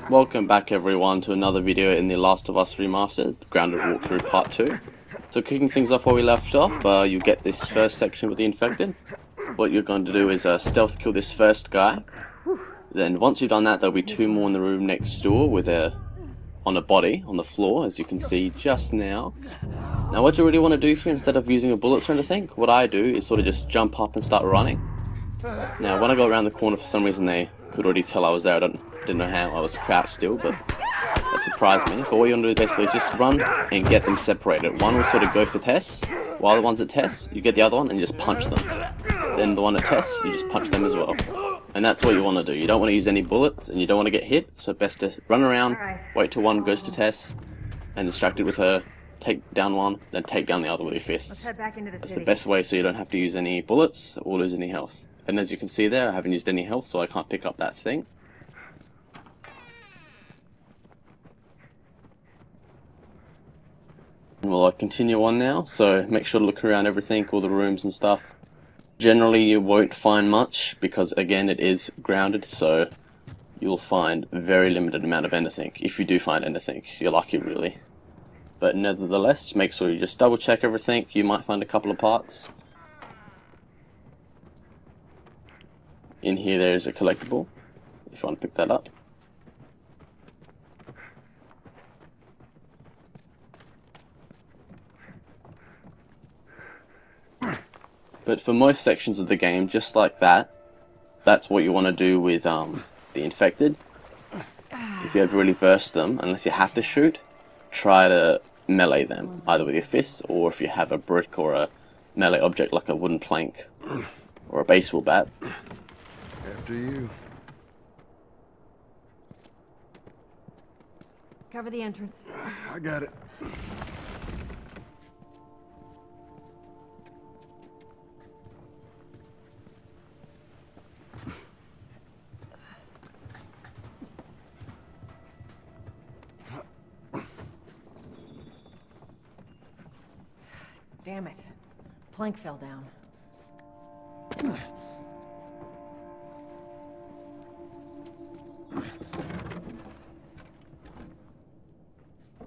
Welcome back everyone to another video in the Last of Us Remastered, Grounded Walkthrough Part 2. So kicking things off where we left off, you get this first section with the infected. What you're going to do is stealth kill this first guy. Then once you've done that, there'll be two more in the room next door with on a body on the floor, as you can see just now. Now what you really want to do here, instead of using a bullets or anything, what I do is sort of just jump up and start running. Now when I go around the corner, for some reason they could already tell I was there. I didn't know how, I was crouched still, but that surprised me. But what you want to do basically is just run and get them separated. One will sort of go for tests, while the one's at tests, you get the other one and you just punch them. Then the one at tests, you just punch them as well. And that's what you want to do. You don't want to use any bullets and you don't want to get hit, so best to run around, wait till one goes to tests, and distract it with her, take down one, then take down the other with your fists. That's the best way, so you don't have to use any bullets or lose any health. And as you can see there, I haven't used any health, so I can't pick up that thing. Well, I continue on now, so make sure to look around everything, all the rooms and stuff. Generally you won't find much, because again it is grounded, so you'll find a very limited amount of anything. If you do find anything, you're lucky really. But nevertheless, make sure you just double check everything. You might find a couple of parts. In here there's a collectible, if you want to pick that up. But for most sections of the game, just like that, that's what you want to do with the infected. If you ever really verse them, unless you have to shoot, try to melee them, either with your fists, or if you have a brick or a melee object like a wooden plank or a baseball bat. After you. Cover the entrance. I got it. Damn it. Plank fell down.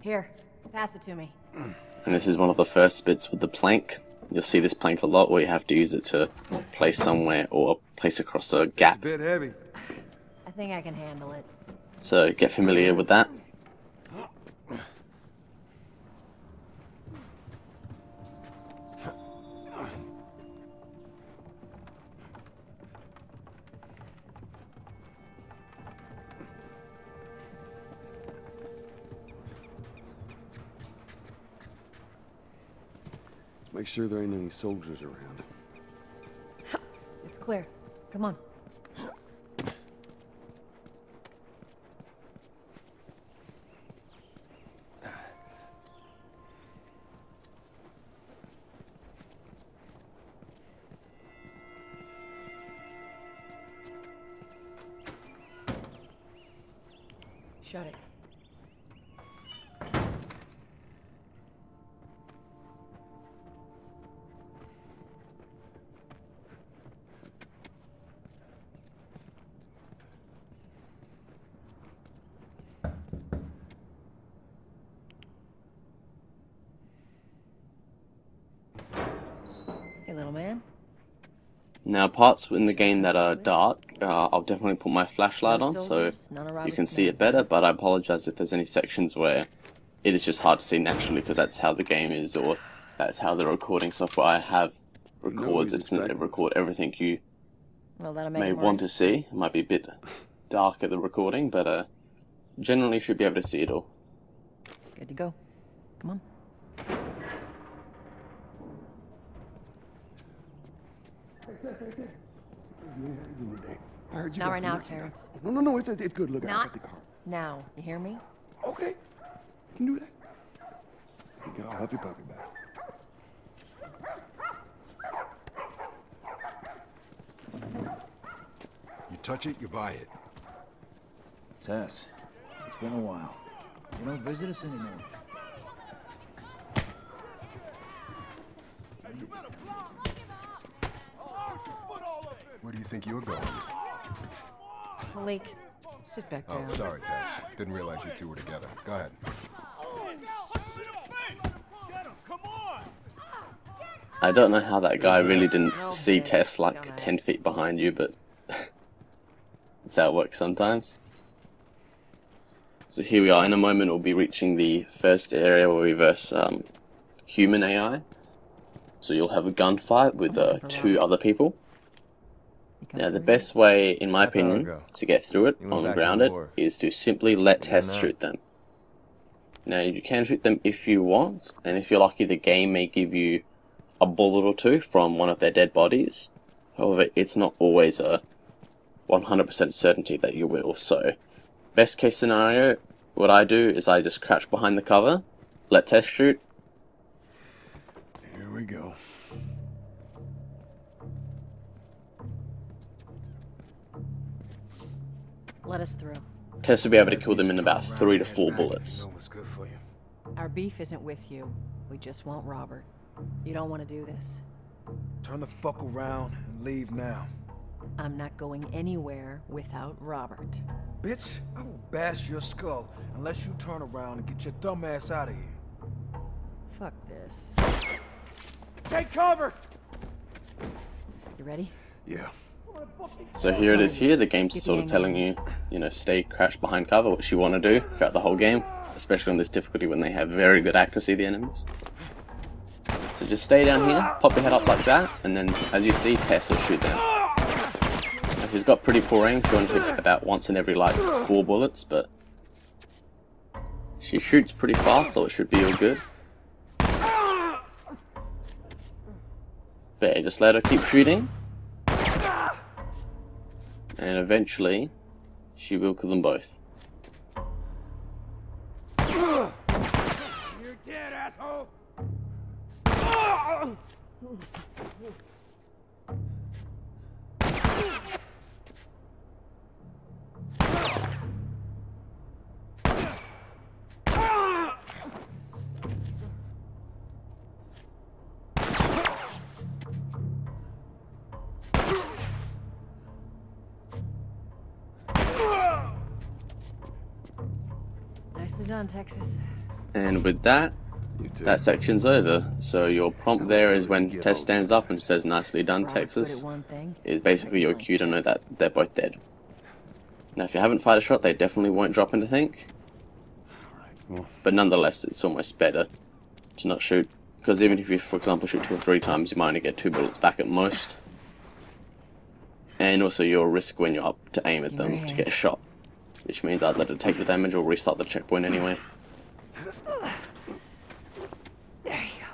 Here, pass it to me. And this is one of the first bits with the plank. You'll see this plank a lot, where you have to use it to place somewhere or place across a gap. It's a bit heavy. I think I can handle it. So get familiar with that. Make sure there ain't any soldiers around. It's clear. Come on. Shut it. Hey, little man. Now parts in the game that are dark, I'll definitely put my flashlight on so you can see it better, but I apologize if there's any sections where it is just hard to see naturally, because that's how the game is, or that's how the recording software I have records. It doesn't record everything you may want to see. It might be a bit dark at the recording, but generally you should be able to see it all. Good to go. Come on. Not right now, Terrence. No, it's good. Look, I Not got the car. now. You hear me? Okay, you can do that. There you go. I'll help you puppy back. You touch it, you buy it. Tess, it's been a while. You don't visit us anymore. Where do you think you're going? A leak. Sit back Oh, down. sorry, Tess. Didn't realize you two were together. Go ahead. I don't know how that guy really didn't No, see bitch. Tess like Dumbass. 10 feet behind you, but that's how it works sometimes. So here we are. In a moment we'll be reaching the first area where we verse human AI. So you'll have a gunfight with two other people. Now the best way, in my opinion, to get through it ungrounded is to simply let Tess shoot them. Now you can shoot them if you want, and if you're lucky the game may give you a bullet or two from one of their dead bodies. However, it's not always a 100% certainty that you will. So best case scenario, what I do is I just crouch behind the cover, let Tess shoot. Here we go. Let us through. Tess will be able to kill them in about 3 to 4 bullets. Our beef isn't with you. We just want Robert. You don't want to do this. Turn the fuck around and leave now. I'm not going anywhere without Robert. Bitch, I will bash your skull unless you turn around and get your dumb ass out of here. Fuck this. Take cover! You ready? Yeah. So here it is here, the game's sort of telling you, stay crouched behind cover, which you want to do throughout the whole game, especially on this difficulty when they have very good accuracy, the enemies. So just stay down here, pop your head up like that, and then as you see, Tess will shoot them. Now, he's got pretty poor aim, she only hit about once in every 4 bullets, but she shoots pretty fast, so it should be all good. But yeah, just let her keep shooting. And eventually, she will kill them both. You're dead, asshole! Nicely done, Texas. And with that, You too. that section's over. So your prompt there is when Tess stands up and says, "Nicely done, Robert's good Texas." at one thing. Is basically your cue to know that they're both dead. Now if you haven't fired a shot, they definitely won't drop in to think. Well, But nonetheless, it's almost better to not shoot. Because even if you, for example, shoot 2 or 3 times, you might only get 2 bullets back at most. And also your risk when you're up to aim at them to get a shot. Which means I'd let it take the damage or restart the checkpoint anyway. There you go.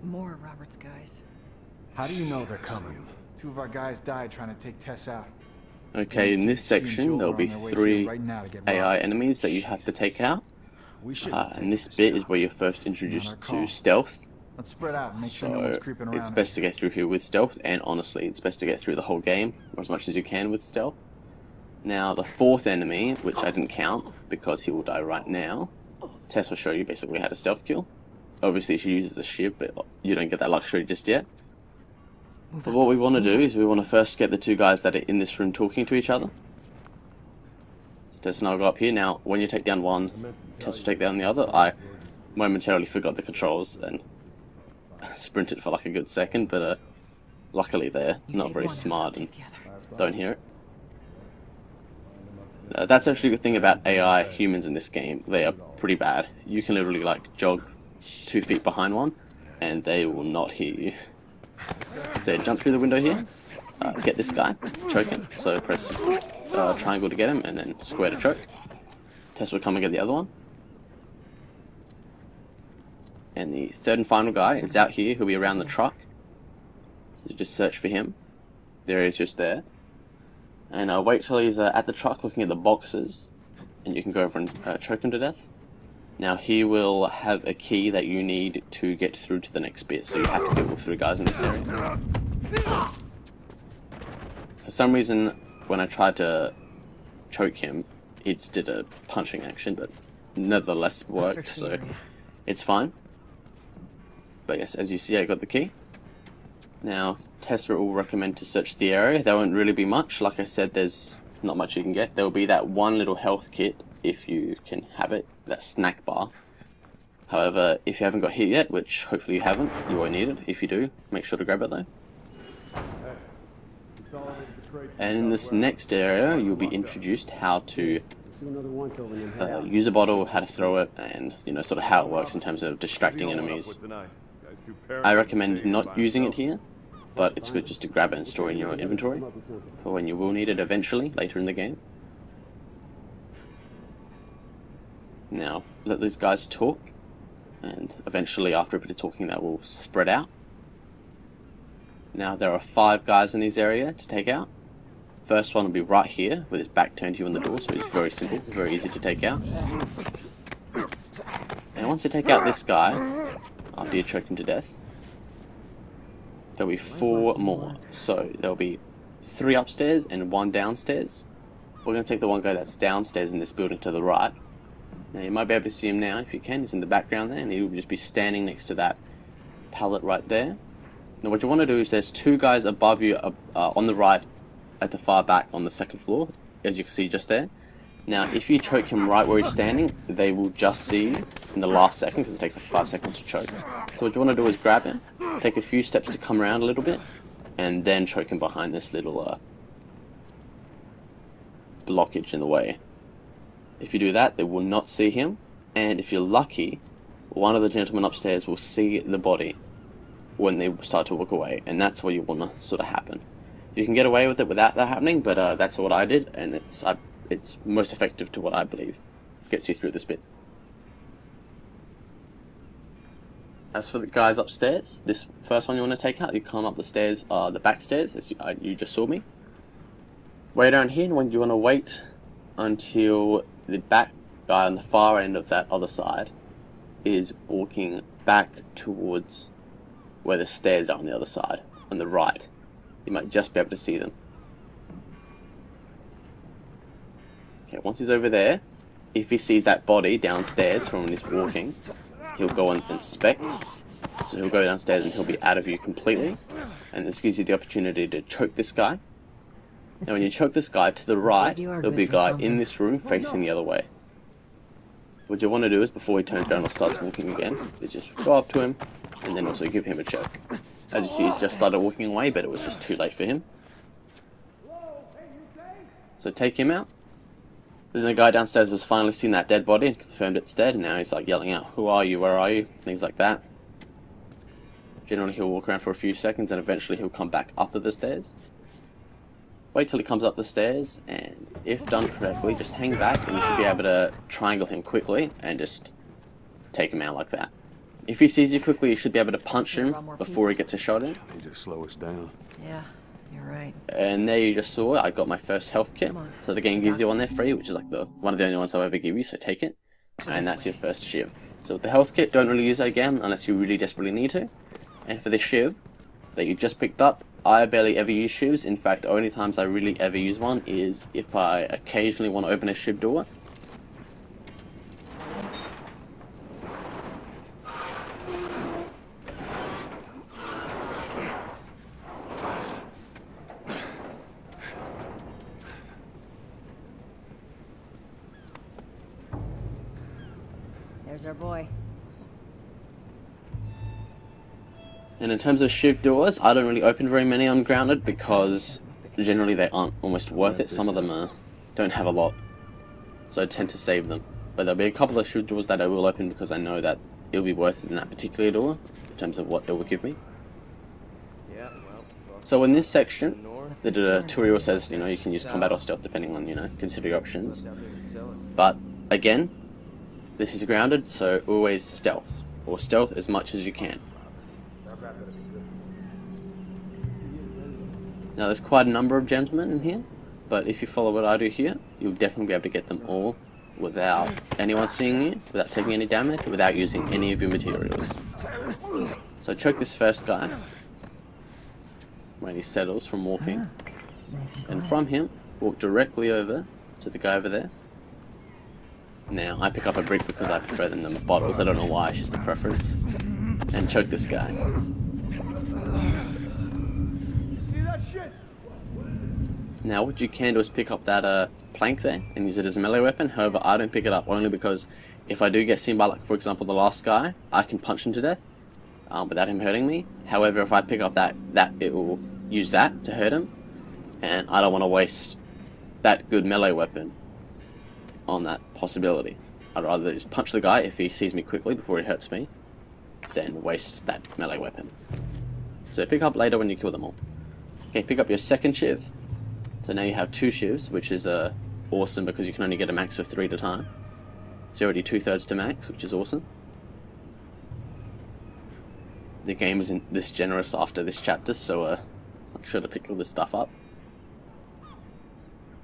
More of Robert's guys. How do you know they're coming? 2 of our guys died trying to take Tess out. Okay, in this section there'll be 3 AI enemies that you have to take out. And this bit is where you're first introduced to stealth. Let's spread out and make sure no one's So creeping around. it's best to get through here with stealth, and honestly, it's best to get through the whole game as much as you can with stealth. Now, the 4th enemy, which I didn't count because he will die right now, Tess will show you basically how to stealth kill. Obviously, she uses the shiv, but you don't get that luxury just yet. But what we want to do is we want to first get the 2 guys that are in this room talking to each other. So Tess and I will go up here. Now, when you take down one, Tess will take down the other. I momentarily forgot the controls and sprinted for like a good second, but luckily they're not very smart and don't hear it. That's actually a good thing about AI humans in this game. They are pretty bad. You can literally jog 2 feet behind one and they will not hear you. So jump through the window here, get this guy, choke him. So press triangle to get him and then square to choke. Tess will come and get the other one. And the 3rd and final guy is out here. He'll be around the truck. So just search for him. There he is, just there. And wait till he's at the truck looking at the boxes. And you can go over and choke him to death. Now he will have a key that you need to get through to the next bit, so you have to kill all 3 guys in this area. For some reason, when I tried to choke him, he just did a punching action, but nevertheless it worked, so it's fine. But yes, as you see, I got the key. Now, Tessa will recommend to search the area. There won't really be much. Like I said, there's not much you can get. There will be that one little health kit, if you can have it, that snack bar. However, if you haven't got hit yet, which hopefully you haven't, you won't need it. If you do, make sure to grab it though. And in this next area, you'll be introduced how to use a bottle, how to throw it, and sort of how it works in terms of distracting enemies. I recommend not using it here, but it's good just to grab it and store it in your inventory for when you will need it eventually later in the game. Now, let these guys talk, and eventually after a bit of talking that will spread out. Now there are 5 guys in this area to take out. First one will be right here with his back turned to you on the door, so it's very simple, very easy to take out. And once you take out this guy, after you choke him to death, there'll be 4 more. So there'll be 3 upstairs and 1 downstairs. We're going to take the one guy that's downstairs in this building to the right. Now you might be able to see him now if you can. He's in the background there, and he will just be standing next to that pallet right there. Now what you want to do is there's 2 guys above you on the right at the far back on the 2nd floor, as you can see just there. Now if you choke him right where he's standing, they will just see you in the last second, because it takes like 5 seconds to choke. So what you want to do is grab him, take a few steps to come around a little bit, and then choke him behind this little blockage in the way. If you do that, they will not see him, and if you're lucky, one of the gentlemen upstairs will see the body when they start to walk away, and that's what you want to sort of happen. You can get away with it without that happening, but that's what I did, and it's most effective to what I believe gets you through this bit. As for the guys upstairs, this first one you want to take out, you come up the stairs, the back stairs, as you just saw me. Way down here, and you want to wait until the back guy on the far end of that other side is walking back towards where the stairs are on the other side, on the right. You might just be able to see them. Okay, once he's over there, if he sees that body downstairs from when he's walking, he'll go and inspect. So he'll go downstairs and he'll be out of view completely. And this gives you the opportunity to choke this guy. Now when you choke this guy, to the right, there'll be a guy in this room facing the other way. What you want to do is, before he turns around or starts walking again, is just go up to him and then also give him a choke. As you see, he just started walking away, but it was just too late for him. So take him out. Then the guy downstairs has finally seen that dead body and confirmed it's dead, and now he's like yelling out, "Who are you? Where are you?" Things like that. Generally he'll walk around for a few seconds and eventually he'll come back up the stairs. Wait till he comes up the stairs, and if done correctly, just hang back and you should be able to triangle him quickly and just take him out like that. If he sees you quickly, you should be able to punch him before he gets a shot in. They just slow us down. Yeah, you're right. And there you just saw it. I got my first health kit. So the game gives you one there free, which is like one of the only ones I'll ever give you, so take it. And that's your first shiv. So with the health kit, don't really use that again unless you really desperately need to. And for the shiv that you just picked up, I barely ever use shivs. In fact, the only times I really ever use one is if I occasionally want to open a shiv door. There's our boy. And in terms of shiv doors, I don't really open very many on Grounded because generally they aren't almost worth it. Some of them don't have a lot, so I tend to save them. But there'll be a couple of shiv doors that I will open because I know that it'll be worth it in that particular door in terms of what it will give me. So in this section, the tutorial says, you can use combat or stealth depending on, consider your options. But again, this is Grounded, so always stealth, or stealth as much as you can. Now there's quite a number of gentlemen in here, but if you follow what I do here, you'll definitely be able to get them all without anyone seeing you, without taking any damage, without using any of your materials. So choke this first guy when he settles from walking, and from him walk directly over to the guy over there. Now I pick up a brick because I prefer them than bottles. I don't know why, it's just a preference. And choke this guy. Now what you can do is pick up that plank there and use it as a melee weapon. However, I don't pick it up only because if I do get seen by, like, for example, the last guy, I can punch him to death without him hurting me. However, if I pick up that it will use that to hurt him, and I don't want to waste that good melee weapon on that possibility. I'd rather just punch the guy if he sees me quickly before he hurts me than waste that melee weapon. So pick up later when you kill them all. Okay, pick up your second shiv. So now you have 2 shivs, which is awesome because you can only get a max of 3 at a time. So you're already 2/3 to max, which is awesome. The game isn't this generous after this chapter, so make sure to pick all this stuff up.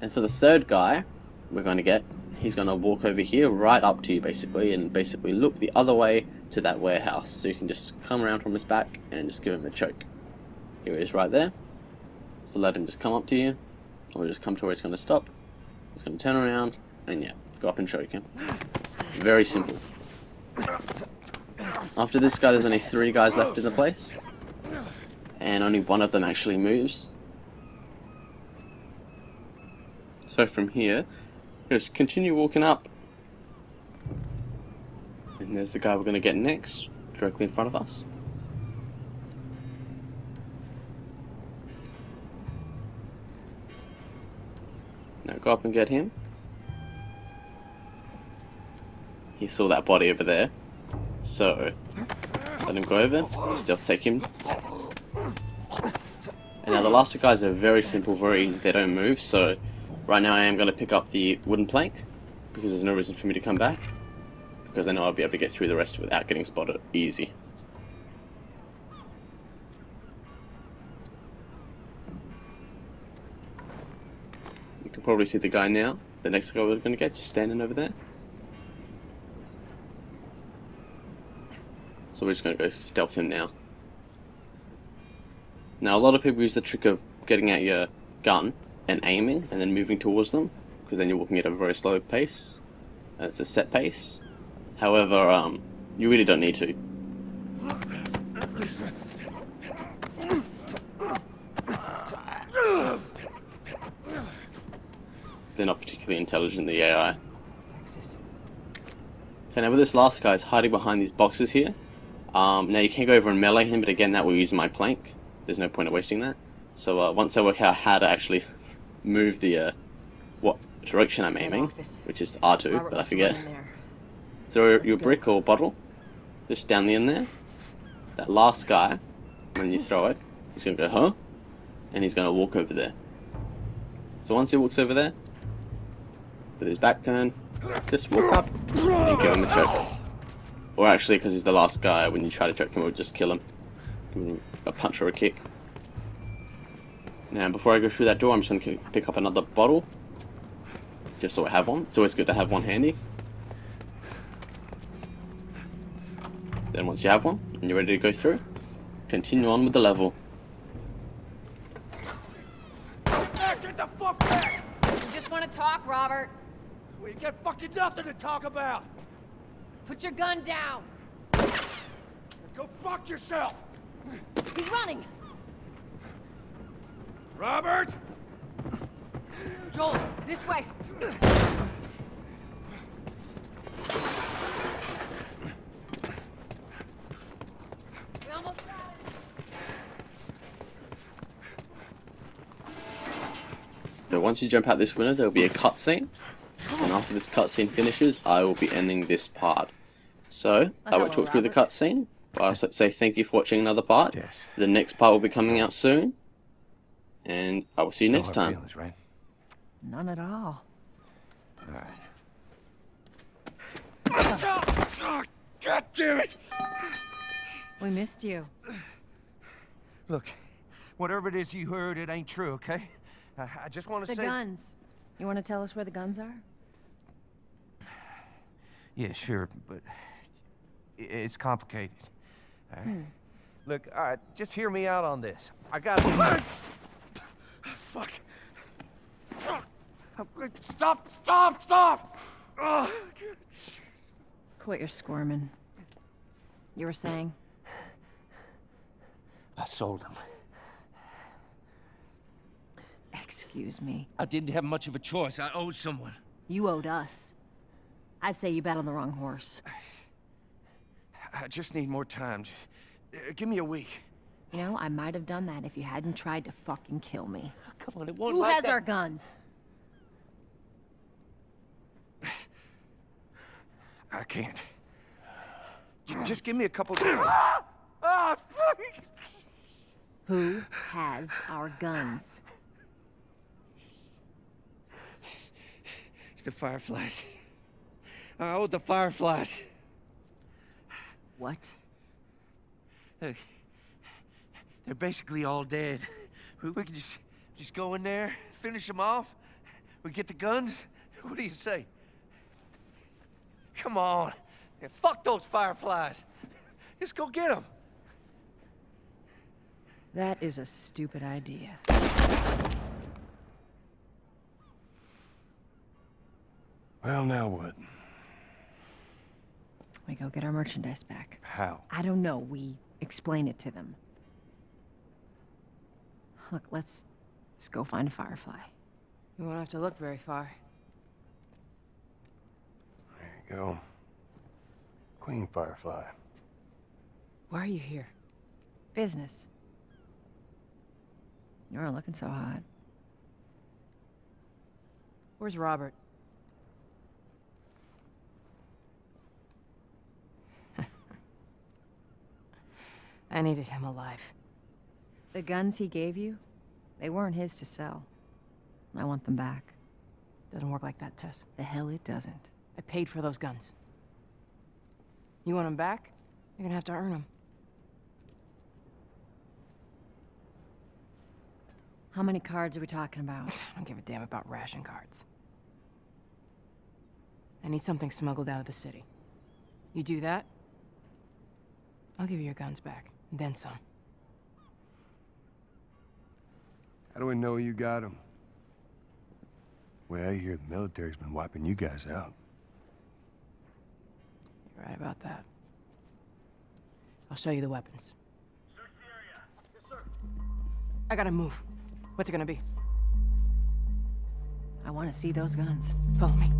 And for the third guy, he's going to walk over here right up to you basically, and basically look the other way to that warehouse. So you can just come around from his back and just give him a choke. Here he is right there. So let him just come up to you, or just come to where he's going to stop. He's going to turn around, and yeah, go up and choke him. Very simple. After this guy, there's only 3 guys left in the place, and only one of them actually moves. So from here, just continue walking up, and there's the guy we're going to get next, directly in front of us. Now go up and get him. He saw that body over there, so let him go over, still take him. And now the last 2 guys are very simple, very easy, they don't move, so right now I am going to pick up the wooden plank, because there's no reason for me to come back, because I know I'll be able to get through the rest without getting spotted. Easy. You can probably see the guy now, the next guy we're going to get, just standing over there. So we're just going to go stealth him now. Now a lot of people use the trick of getting out your gun and aiming and then moving towards them, because then you're walking at a very slow pace. It's a set pace. However, you really don't need to. They're not particularly intelligent, the AI. Okay, now with this last guy is hiding behind these boxes here. Now you can go over and melee him, but again that will use my plank. There's no point of wasting that. So once I work out how to actually move the what direction I'm aiming, which is R2, but I forget. Throw your brick or bottle just down the end there. That last guy, when you throw it, he's going to go, huh? And he's going to walk over there. So once he walks over there, with his back turned, just walk up and give him a choke. Or actually, because he's the last guy, when you try to choke him, it would just kill him. Give him a punch or a kick. Now, before I go through that door, I'm just going to pick up another bottle, just so I have one. It's always good to have one handy. Then once you have one, and you're ready to go through, continue on with the level. Get the fuck back! You just want to talk, Robert? We got fucking nothing to talk about! Put your gun down! Go fuck yourself! He's running! Robert! Joel, this way! We almost got it! So once you jump out this window, there will be a cutscene. And after this cutscene finishes, I will be ending this part. So, I won't talk through the cutscene, but I'll say thank you for watching another part. Yes. The next part will be coming out soon. And I will see you No next hard time. feelings, right? None at all. All right. God damn it! We missed you. Look, whatever it is you heard, it ain't true, okay? I just want to The say... guns. You want to tell us where the guns are? Yeah, sure, but it's complicated. All right? Look, all right, just hear me out on this. I got Fuck. Stop! Ugh. Quit your squirming. You were saying? I sold them. Excuse me. I didn't have much of a choice. I owed someone. You owed us. I'd say you bet on the wrong horse. I just need more time. Just, give me a week. You know, I might have done that if you hadn't tried to fucking kill me. Come on, it won't Who like has that. our guns? I can't. Just give me a couple days. Who has our guns? It's the Fireflies. I owed the Fireflies. What? Look, they're basically all dead. We can just go in there, finish them off. We get the guns. What do you say? Come on. Yeah, fuck those Fireflies. Just go get them. That is a stupid idea. Well, now what? We go get our merchandise back. How? I don't know. We explain it to them. Look, let's go find a Firefly. You won't have to look very far. There you go. Queen Firefly. Why are you here? Business. You aren't looking so hot. Where's Robert? I needed him alive. The guns he gave you, they weren't his to sell. I want them back. Doesn't work like that, Tess. The hell it doesn't. I paid for those guns. You want them back? You're gonna have to earn them. How many cards are we talking about? I don't give a damn about ration cards. I need something smuggled out of the city. You do that, I'll give you your guns back, and then some. How do we know you got them? Well, I hear the military's been wiping you guys out. You're right about that. I'll show you the weapons. I gotta move. What's it gonna be? I want to see those guns. Follow me.